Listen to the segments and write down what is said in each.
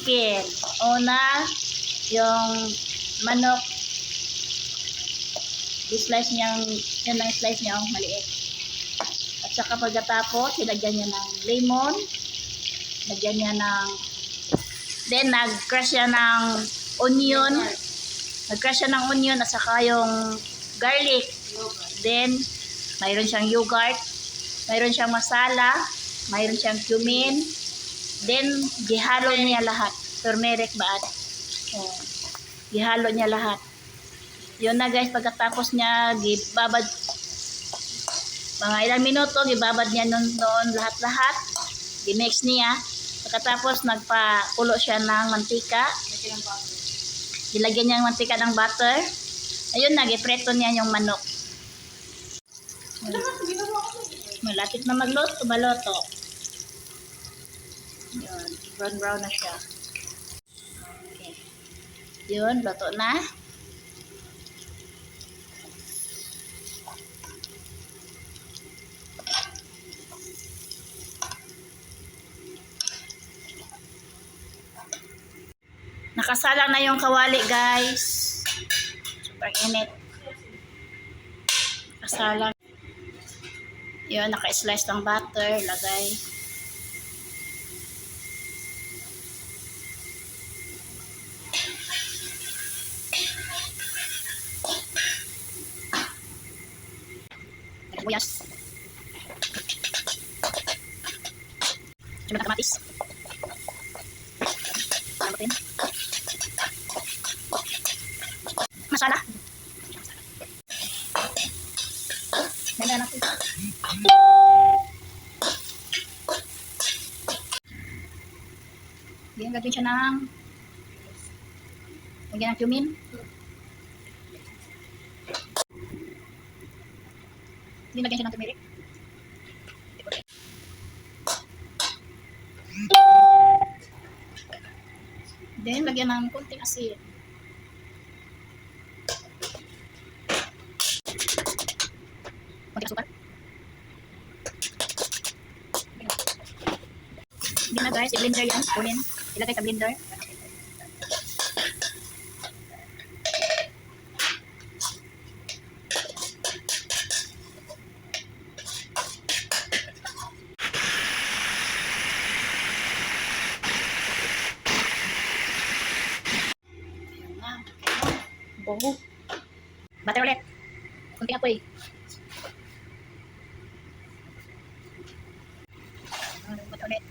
chicken. Una, yung manok. I-slice niyang, yan lang slice niya, maliit. At saka pagkatapos, ilagyan niya ng lemon. Lagyan niya ng, then nag-crush siya ng onion. Nag-crush siya ng onion at saka yung garlic. Then, mayroon siyang yogurt. Mayroon siyang masala. Mayroon siyang cumin. Then, gihalo niya lahat. Turmeric ba? Oh, gihalo niya lahat. Yun na guys, pagkatapos niya, gibabad, mga ilang minuto, gibabad niya noon lahat-lahat. Gimix niya. Pagkatapos, nagpakulo siya ng mantika. Ilagyan niya ng mantika ng butter. Ayun na, gipreto niya yung manok. Malapit na magluto, baloto. Yun, brown na siya. Okay. Yun, luto na. Nakasalang na yung kawali guys. Super init. Nakasalang. Yun, naka-slice ng butter. Lagay. Buyas. Cuma kamatis. Tambahin. Masala. Ganda na po. Yan, gagawin siya ng lagyan ng cumin. Lagyan siya ng turmeric. Then, lagyan ng konting asin. Konting asukal. Hindi na guys, i-blender yan. Kunin. Ilagay sa blender. Bongo. Butter ulit. Kunting apoy. Butter ulit.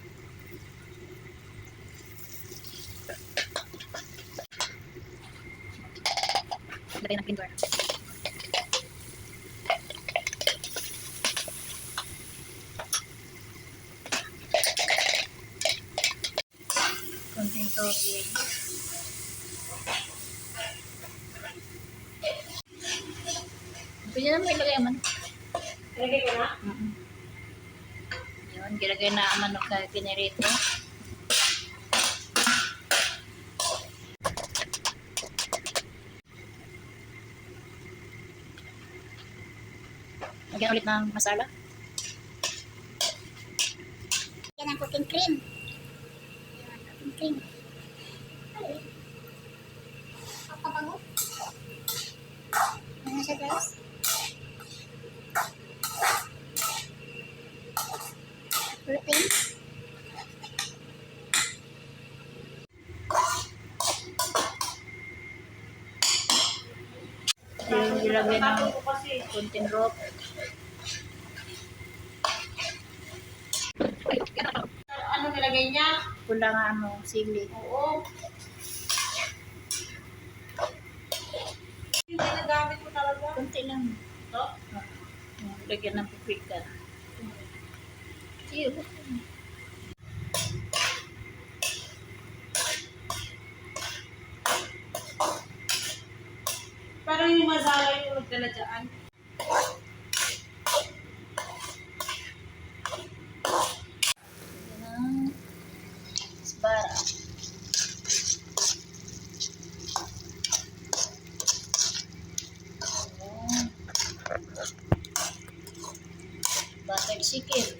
Lagay ng blender. Kunting tubig. Pwede naman ilagay ang manok. Ilagay ko na? Yun, gilagay na ang manok na pinirito. Lagyan ulit ng masala. Yan ang cooking cream. Cooking cream. Papabango. Ano siya guys? Protein. Yung ilagay ng konting rope. Ano nilagay niya? Kulang ano, sili. Oo. Hindi nagamit ko talaga. Kunti lang. No? Lagyan ng paprika. Iyo. Parang yung masala yung nagdala dyan. Isbara. Butter chicken.